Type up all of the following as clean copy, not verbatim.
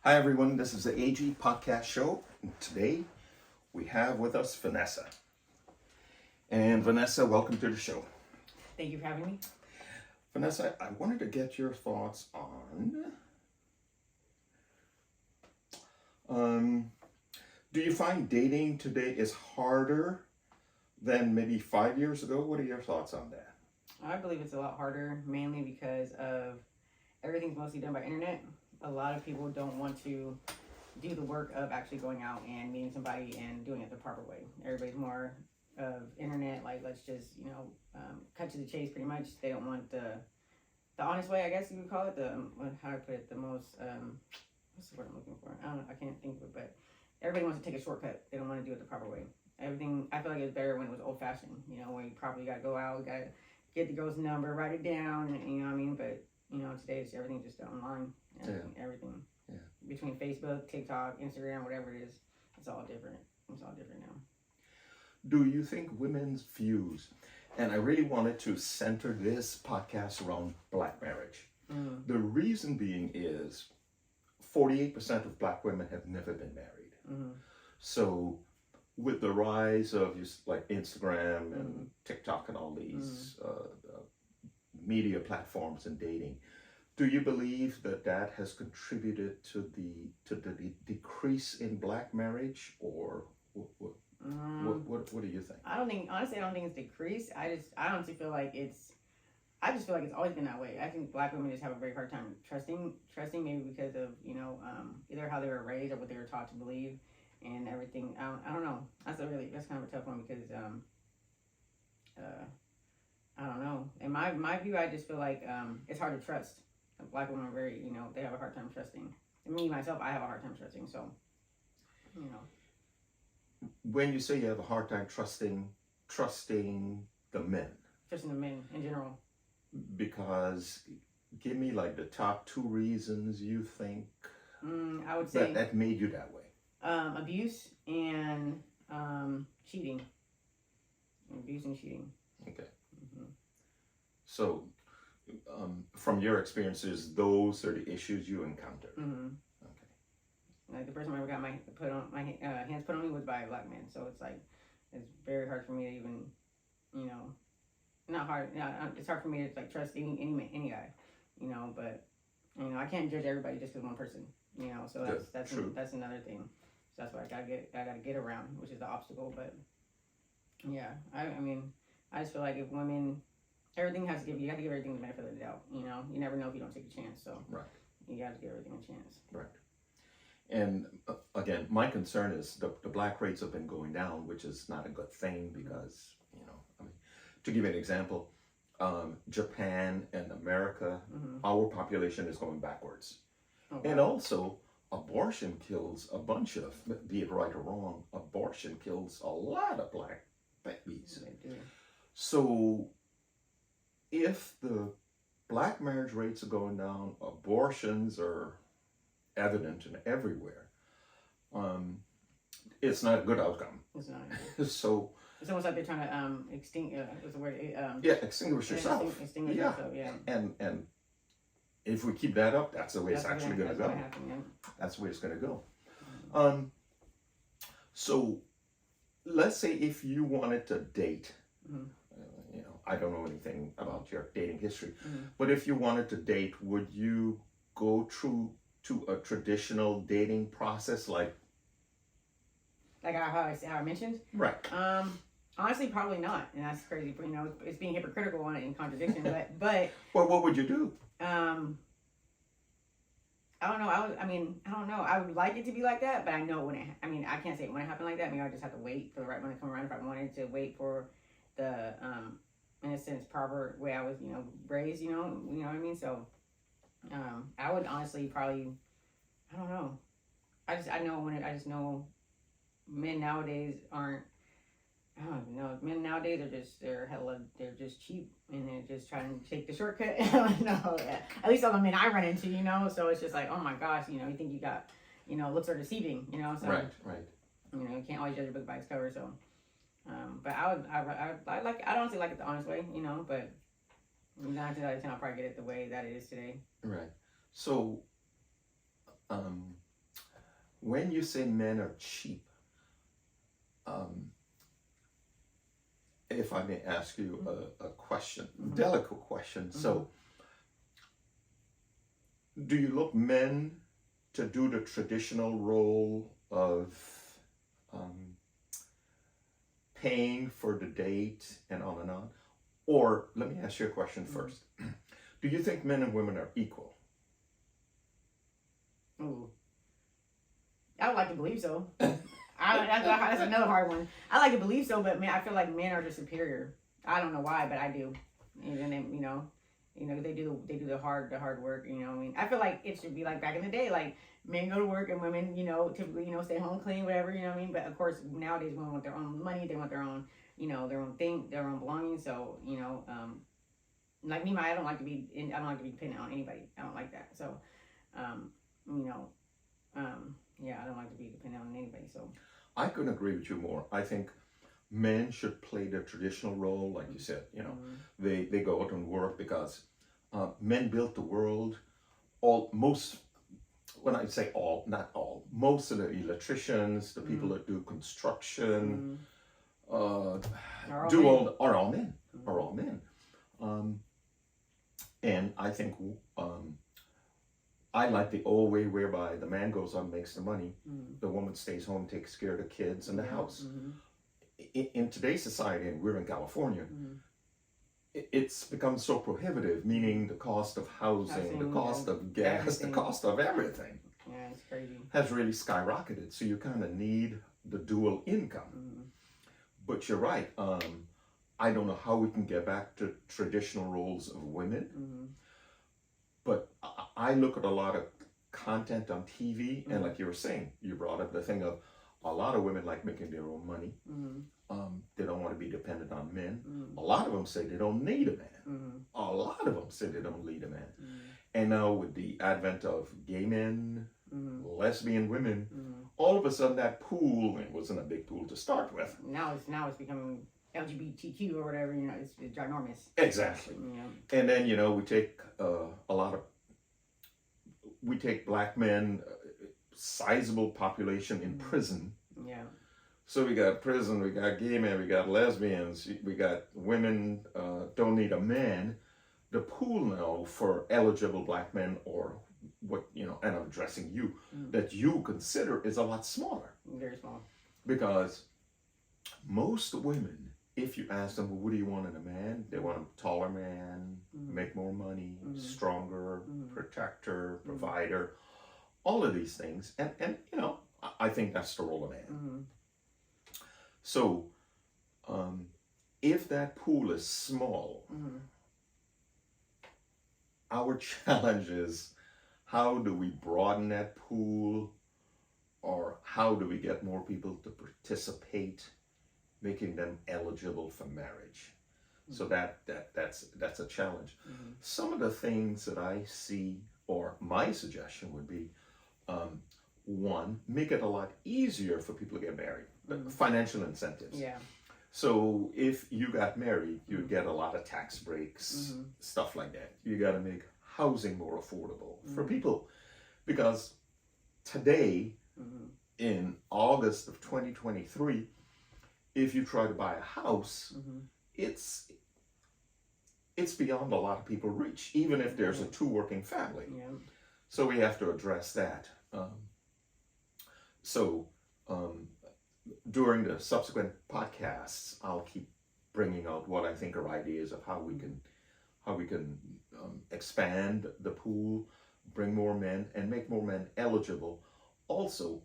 Hi everyone, this is the AG Podcast Show. And today we have with us Vanessa. And Vanessa, welcome to the show. Thank you for having me. Vanessa, I wanted to get your thoughts on, do you find dating today is harder than maybe 5 years ago? What are your thoughts on that? I believe it's a lot harder, mainly because of everything's mostly done by internet. A lot of people don't want to do the work of actually going out and meeting somebody and doing it the proper way. Everybody's more of internet, like let's just, cut to the chase pretty much. They don't want the honest way, I guess you would call it, how to put it, the most, what's the word I'm looking for? I can't think of it, but everybody wants to take a shortcut. They don't want to do it the proper way. Everything, I feel like it was better when it was old fashioned, where you probably got to go out, got to get the girl's number, write it down, and, you know what I mean? But, today everything's just online. Everything. Yeah. Between Facebook, TikTok, Instagram, whatever it is, it's all different. It's all different now. Do you think women's views, and I really wanted to center this podcast around black marriage. The reason being is 48% of black women have never been married. So with the rise of like Instagram and TikTok and all these media platforms and dating, do you believe that has contributed to the decrease in black marriage, or what do you think? I don't think it's decreased. I honestly feel like it's always been that way. I think black women just have a very hard time trusting maybe because of, either how they were raised or what they were taught to believe and everything. I don't know. That's kind of a tough one because, I don't know. In my view, I just feel like, it's hard to trust. Black women are very, they have a hard time trusting. And me, myself, I have a hard time trusting, so, When you say you have a hard time trusting the men. Trusting the men in general. Because give me like the top 2 reasons you think I would say that made you that way. Abuse and cheating. Abuse and cheating. Okay. So, from your experiences, those are the issues you encountered. Okay. Like the first time I ever got my hands put on me was by a black man. So it's like it's very hard for me to even, not hard. It's hard for me to like trust any guy, But I can't judge everybody just because one person, So that's another thing. So that's what I gotta get around, which is the obstacle. But yeah, I just feel like if women. Everything has to give. You got to give everything the benefit of the doubt. You never know if you don't take a chance. So right, you got to give everything a chance. Right. And again, my concern is the black rates have been going down, which is not a good thing because to give you an example, Japan and America, our population is going backwards, and also abortion kills a bunch of, be it right or wrong, abortion kills a lot of black babies. They do. So if the black marriage rates are going down, abortions are evident and everywhere, it's not a good outcome. It's not. So it's almost like they're trying to extinguish. What's the word? extinguish yourself. Extinguish yourself. Yeah. And if we keep that up, that's the way it's actually going to go. Yeah. That's the way it's going to go. So let's say if you wanted to date. I don't know anything about your dating history, but if you wanted to date, would you go through to a traditional dating process like how I mentioned? Right. Honestly, probably not, and that's crazy. It's being hypocritical on it in contradiction. but well, what would you do? I don't know. I don't know. I would like it to be like that, but I know when I can't say it when it happened like that. Maybe I just have to wait for the right one to come around. If I wanted to wait for the in a sense proper way I was raised, you know what I mean. So I would honestly probably, I don't know. I just know men nowadays aren't. I don't even know. Men nowadays they're just cheap and they're just trying to take the shortcut. No, at least all the men I run into, So it's just like, oh my gosh, you think you got, looks are deceiving, So Right. you can't always judge a book by its cover. So, but I honestly like it the honest way, But 9 times out of 10, I'll probably get it the way that it is today. Right. So, when you say men are cheap, if I may ask you a question, delicate question. So, do you look men to do the traditional role of paying for the date and on and on? Or let me ask you a question first. Do you think men and women are equal? Ooh. I would like to believe so. That's another hard one. I like to believe so, but man, I feel like men are just superior. I don't know why, but I do. And then, they do the hard work. You know, I mean, I feel like it should be like back in the day, like men go to work and women, typically, stay home, clean, whatever. You know what I mean? But of course, nowadays women want their own money. They want their own, their own thing, their own belongings. So, like me, I don't like to be dependent on anybody. I don't like that. So, yeah, I don't like to be dependent on anybody. So I couldn't agree with you more. I think men should play their traditional role, like you said. They go out and work because men built the world. When I say all, not all, most of the electricians, the people that do construction, are all men. Are all men. And I think I like the old way whereby the man goes out and makes the money, the woman stays home, takes care of the kids and the house. In today's society, and we're in California, it's become so prohibitive, meaning the cost of housing, the cost of gas, everything. The cost of everything. Yeah, it's crazy. Has really skyrocketed. So you kind of need the dual income. But you're right. I don't know how we can get back to traditional roles of women. But I look at a lot of content on TV, and like you were saying, you brought up the thing of a lot of women like making their own money. They don't want to be dependent on men. A lot of them say they don't need a man. A lot of them say they don't need a man. And now with the advent of gay men, lesbian women, all of a sudden that pool, it wasn't a big pool to start with. Now it's becoming LGBTQ or whatever, it's ginormous. Exactly. And then, we take black men, sizable population in prison. Yeah. So we got prison, we got gay men, we got lesbians, we got women don't need a man. The pool now for eligible black men or what, and I'm addressing you, that you consider is a lot smaller. Very small. Because most women, if you ask them, well, what do you want in a man? They want a taller man, make more money, stronger, protector, provider, all of these things. And I think that's the role of man. So, if that pool is small, our challenge is how do we broaden that pool, or how do we get more people to participate, making them eligible for marriage? So that's a challenge. Some of the things that I see, or my suggestion would be, one, make it a lot easier for people to get married. Financial incentives. Yeah. So if you got married, you get a lot of tax breaks, stuff like that. You got to make housing more affordable for people, because today, in August of 2023, if you try to buy a house, it's beyond a lot of people reach, even if there's a two working family. Yeah. So we have to address that. During the subsequent podcasts, I'll keep bringing out what I think are ideas of how we can expand the pool, bring more men, and make more men eligible. Also,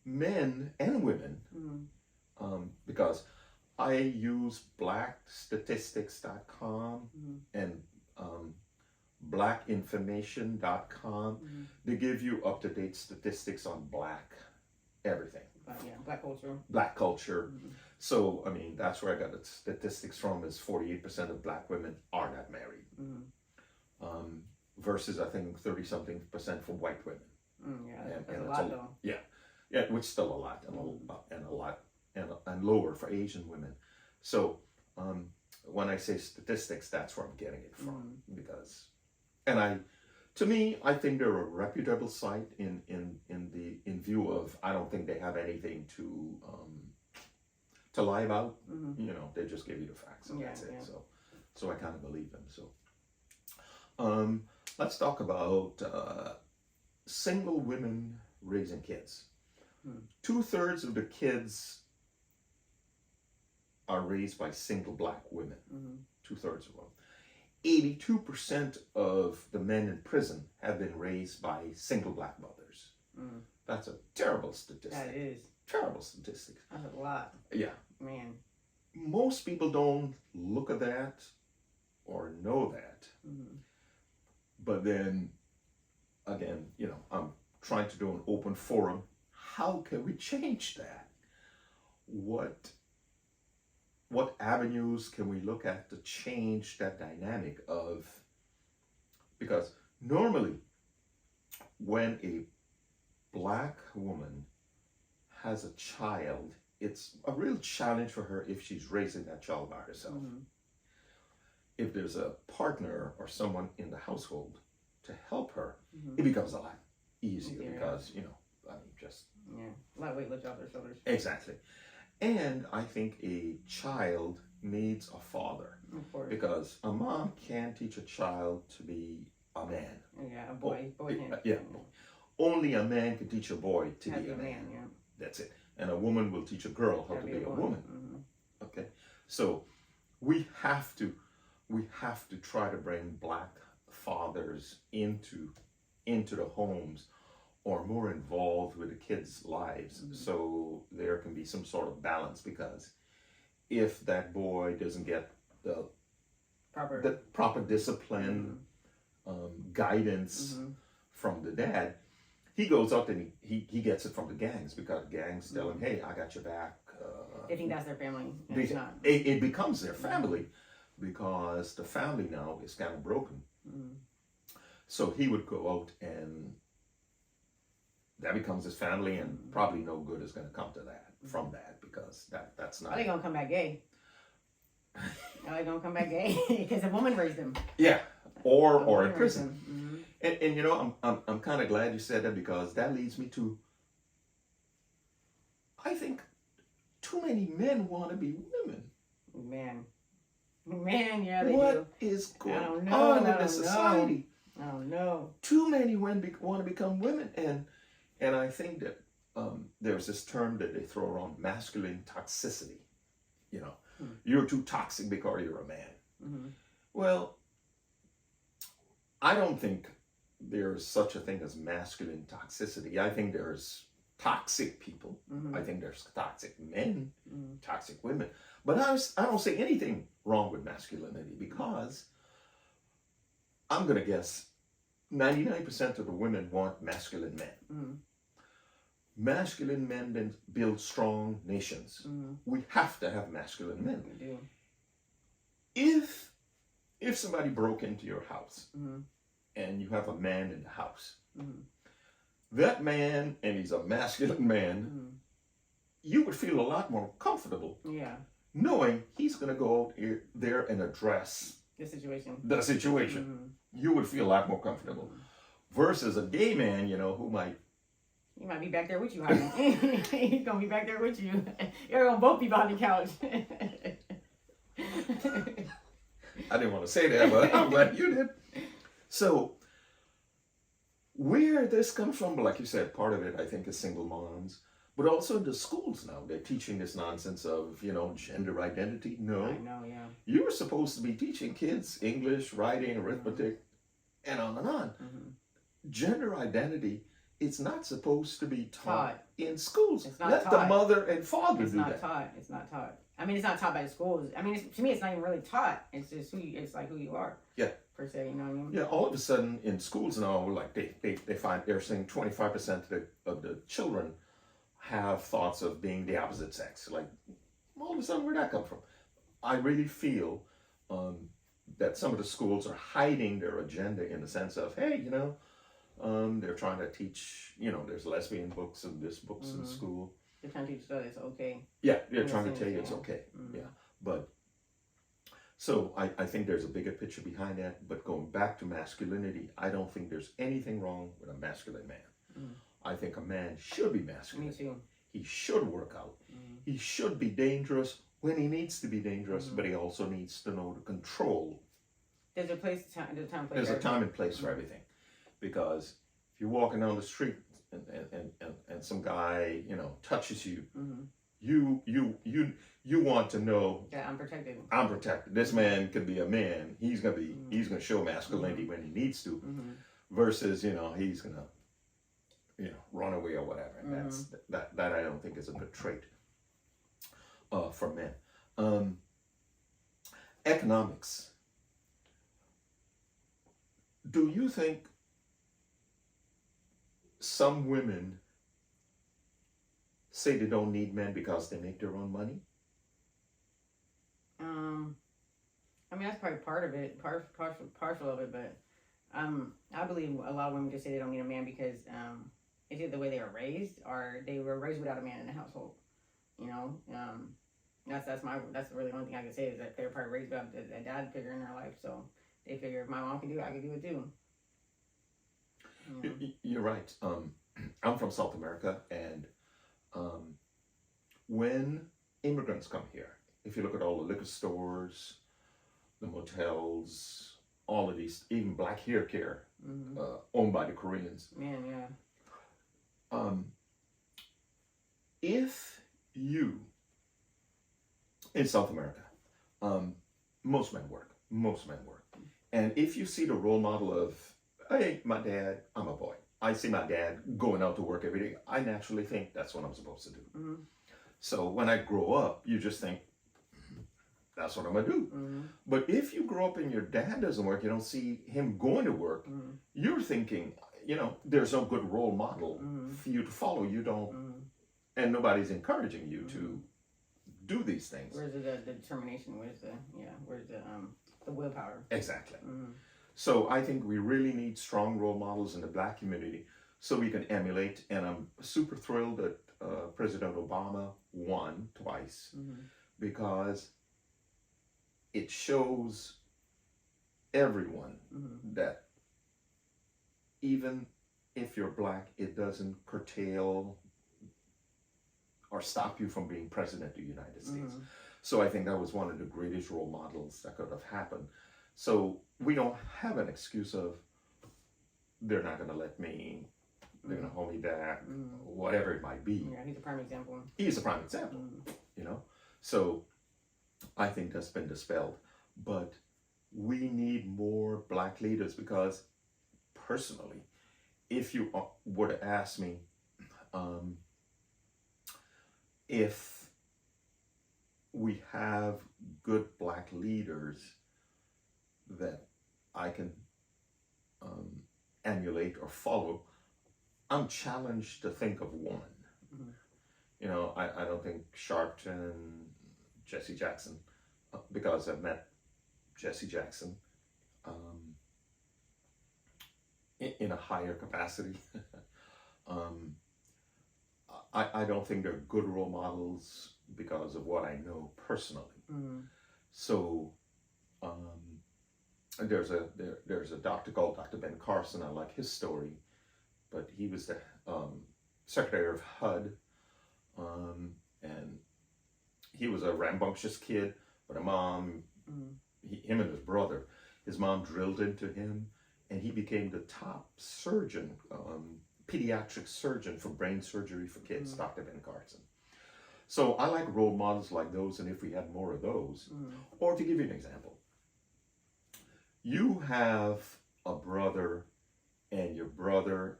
men and women, because I use blackstatistics.com and blackinformation.com. They give you up-to-date statistics on black everything. Black culture. So, I mean, that's where I got the statistics from, is 48% of black women are not married. Versus, I think, 30-something% for white women. That's a lot, though. Yeah, which is still a lot, and lower for Asian women. So, when I say statistics, that's where I'm getting it from. To me, I think they're a reputable site in view of, I don't think they have anything to lie about. You know, they just give you the facts and that's it. So I kind of believe them. So let's talk about single women raising kids. 2/3 of the kids are raised by single black women. 2/3 of them. 82% of the men in prison have been raised by single black mothers. That's a terrible statistic. That is. Terrible statistics. That's a lot. Yeah. Man. Most people don't look at that or know that. But then, again, you know, I'm trying to do an open forum. How can we change that? What avenues can we look at to change that dynamic of, because normally when a black woman has a child, it's a real challenge for her if she's raising that child by herself. If there's a partner or someone in the household to help her, it becomes a lot easier because, you know, I mean, just... a lot of weight lifted off their shoulders. Exactly. And I think a child needs a father. Of course. Because a mom can teach a child to be a man. Yeah, a boy. Only a man can teach a boy to be a man. Yeah. That's it. And a woman will teach a girl how to be a woman. Okay. So we have to try to bring black fathers into the homes, or more involved with the kids' lives, so there can be some sort of balance. Because if that boy doesn't get the proper discipline, guidance from the dad, he goes up and he gets it from the gangs, because gangs tell him, hey, I got your back. They think that's their family. It's not. It becomes their family, because the family now is kind of broken. So he would go out, and that becomes his family, and probably no good is going to come to that from that, because that's not. Are they going to come back gay? Are they going to come back gay? Because a woman raised them. Yeah, or in prison. And you know, I'm kind of glad you said that, because that leads me to, I think too many men want to be women. Man, yeah, they do. What is going on in this society? I don't know. Too many women want to become women, and I think that there's this term that they throw around, masculine toxicity. You know, you're too toxic because you're a man. Well, I don't think there's such a thing as masculine toxicity. I think there's toxic people. I think there's toxic men, toxic women. But I don't say anything wrong with masculinity, because I'm going to guess 99% of the women want masculine men. Masculine men then build strong nations. We have to have masculine men. We do. If somebody broke into your house and you have a man in the house, that man, and he's a masculine man, you would feel a lot more comfortable knowing he's going to go out there and address the situation. You would feel a lot more comfortable. Versus a gay man, you know, who might... He might be back there with you, honey. He's going to be back there with you. You're going to both be behind the couch. I didn't want to say that, but I'm glad you did. So, where this comes from, like you said, part of it, I think, is single moms. But also the schools now, they're teaching this nonsense of, you know, gender identity. No. I know, yeah. You were supposed to be teaching kids English, writing, arithmetic, and on and on. Gender identity, it's not supposed to be taught in schools. It's not Let taught. the mother and father It's do not that. taught. It's not taught. I mean, it's not taught by the schools. I mean, to me, it's not even really taught. It's just it's like who you are. Yeah. Per se, you know what I mean? Yeah, all of a sudden in schools now, like they find they're saying 25% of the children have thoughts of being the opposite sex. Like, all of a sudden, where'd that come from? I really feel that some of the schools are hiding their agenda in the sense of, hey, you know, they're trying to teach, you know, there's lesbian books and this books in school. They're trying to teach us that it's okay. Yeah, they're trying to tell you it's okay. Yeah, but so I think there's a bigger picture behind that. But going back to masculinity, I don't think there's anything wrong with a masculine man. I think a man should be masculine. Me too. He should work out. He should be dangerous when he needs to be dangerous, but he also needs to know to control. There's a place, there's a time, place. There's a time and place for everything. Because if you're walking down the street and some guy, touches you, you want to know that I'm protected. I'm protected. This man could be a man. He's gonna show masculinity when he needs to, versus he's gonna run away or whatever. And that I don't think is a good trait for men. Economics. Do you think some women say they don't need men because they make their own money? I mean, that's probably part of it, partial of it, but I believe a lot of women just say they don't need a man because it's either the way they were raised or they were raised without a man in the household. That's really the only thing I can say is that they were probably raised without a dad figure in their life, so they figure if my mom can do it, I can do it too. You're right. I'm from South America, and when immigrants come here, if you look at all the liquor stores, the motels, all of these, even black hair care, owned by the Koreans. Man, yeah. If you, in South America, most men work. And if you see the role model of, hey, my dad, I'm a boy. I see my dad going out to work every day. I naturally think that's what I'm supposed to do. So when I grow up, you just think, that's what I'm going to do. But if you grow up and your dad doesn't work, you don't see him going to work, you're thinking, there's no good role model for you to follow. You don't, and nobody's encouraging you to do these things. Where's the determination? Where's the willpower? Exactly. So I think we really need strong role models in the black community so we can emulate. And I'm super thrilled that President Obama won twice because it shows everyone that even if you're black, it doesn't curtail or stop you from being president of the United States. So I think that was one of the greatest role models that could have happened. So we don't have an excuse of they're not going to let me, they're going to hold me back, whatever it might be. Yeah, he's a prime example. He's a prime example, So I think that's been dispelled. But we need more black leaders because personally, if you were to ask me, if we have good black leaders that I can emulate or follow, I'm challenged to think of one. I don't think Sharpton, Jesse Jackson, because I've met Jesse Jackson in a higher capacity. I don't think they're good role models because of what I know personally. So there's a doctor called Dr. Ben Carson. I like his story, but he was the secretary of HUD, and he was a rambunctious kid, but a mom, him and his mom drilled into him, and he became the top surgeon, pediatric surgeon for brain surgery for kids, Dr. Ben Carson. So I like role models like those, and if we had more of those, or to give you an example, you have a brother and your brother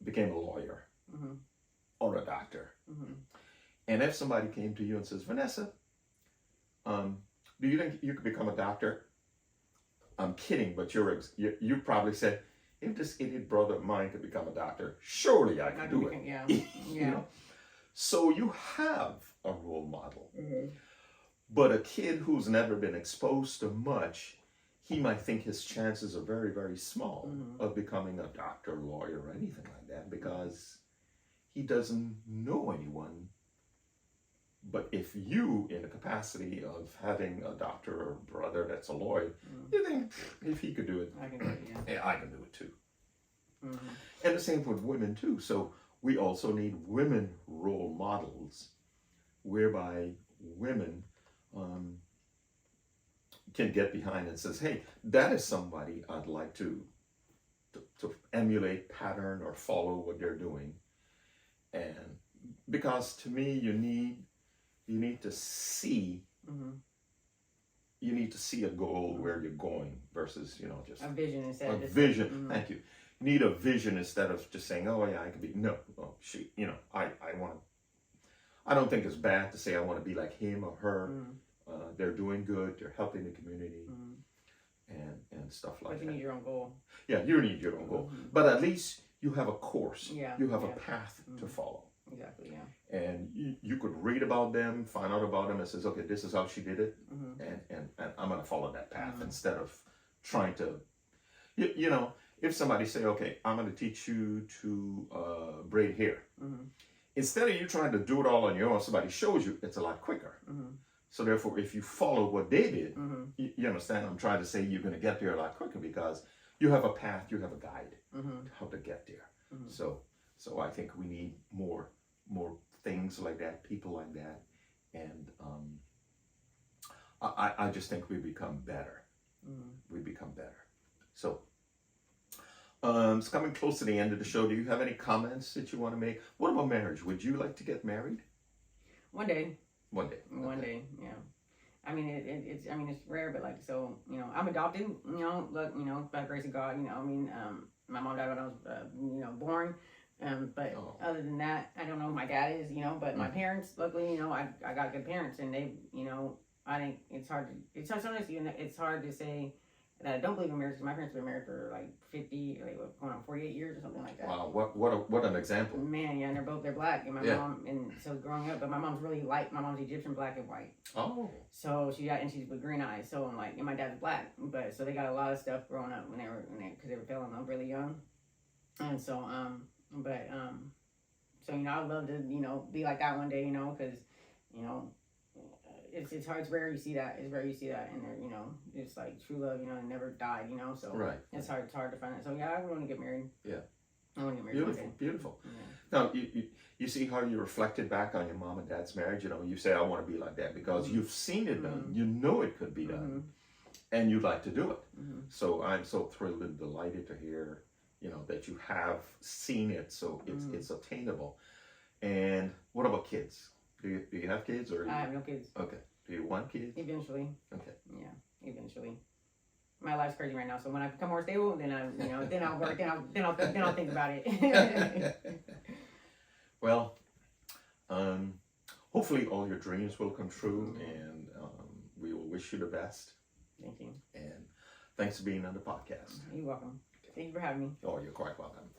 became a lawyer or a doctor. And if somebody came to you and says, Vanessa, do you think you could become a doctor? I'm kidding, but you probably said, if this idiot brother of mine could become a doctor, surely I can do it. Yeah. So you have a role model. But a kid who's never been exposed to much, he might think his chances are very, very small of becoming a doctor, lawyer, or anything like that because he doesn't know anyone. But if you, in the capacity of having a doctor or brother that's a lawyer, you think, if he could do it, I can do it, yeah, I can do it too. And the same with women too. So we also need women role models, whereby women can get behind and says, "Hey, that is somebody I'd like to emulate, pattern, or follow what they're doing." And because to me, you need to see. You need to see a goal where you're going versus, just a vision instead of a vision. Thank you. You need a vision instead of just saying, "Oh yeah, I could be." No, oh shoot, I want to. I don't think it's bad to say I want to be like him or her. They're doing good. They're helping the community, and stuff like that. But you need your own goal. Yeah, you need your own goal. But at least you have a course. Yeah. You have a path to follow. Exactly. Yeah. And you could read about them, find out about them, and says, "Okay, this is how she did it," and I'm going to follow that path instead of trying to, if somebody say, "Okay, I'm going to teach you to braid hair," instead of you trying to do it all on your own, somebody shows you, it's a lot quicker. So therefore, if you follow what they did, you understand, I'm trying to say you're going to get there a lot quicker because you have a path, you have a guide how to get there. So I think we need more things like that, people like that, and I just think we become better. We become better. So it's coming close to the end of the show. Do you have any comments that you want to make? What about marriage? Would you like to get married? One day. One day. One day. Yeah. I mean, it's rare, but I'm adopted. By the grace of God. My mom died when I was, born. But other than that, I don't know who my dad is, but my parents, luckily, I got good parents, and they, I think it's hard to say that I don't believe in marriage because my parents have been married for like 48 years or something like that. Wow, what an example. Man, yeah, and they're black, and my mom, and so growing up, but my mom's really light. My mom's Egyptian, black and white. Oh. So she's with green eyes. So I'm like, and my dad's black, but so they got a lot of stuff growing up because they were fell in love really young, and so so I'd love to be like that one day, because it's hard. It's rare you see that. It's rare you see that, and it's like true love, it never died, so right. It's hard to find it. So yeah, I want to get married. Yeah, I want to get married. Beautiful, beautiful. Yeah. Now you see how you reflected back on your mom and dad's marriage. You say I want to be like that because you've seen it done. You know it could be done, and you'd like to do it. So I'm so thrilled and delighted to hear. That you have seen it, so it's attainable. And what about kids? Do you have kids or? I have no kids. Okay. Do you want kids? Eventually. Okay. Yeah, eventually. My life's crazy right now, so when I become more stable, then then I'll work. Then I'll think about it. Well, hopefully all your dreams will come true, and we will wish you the best. Thank you. And thanks for being on the podcast. You're welcome. Thank you for having me. Oh, you're quite welcome.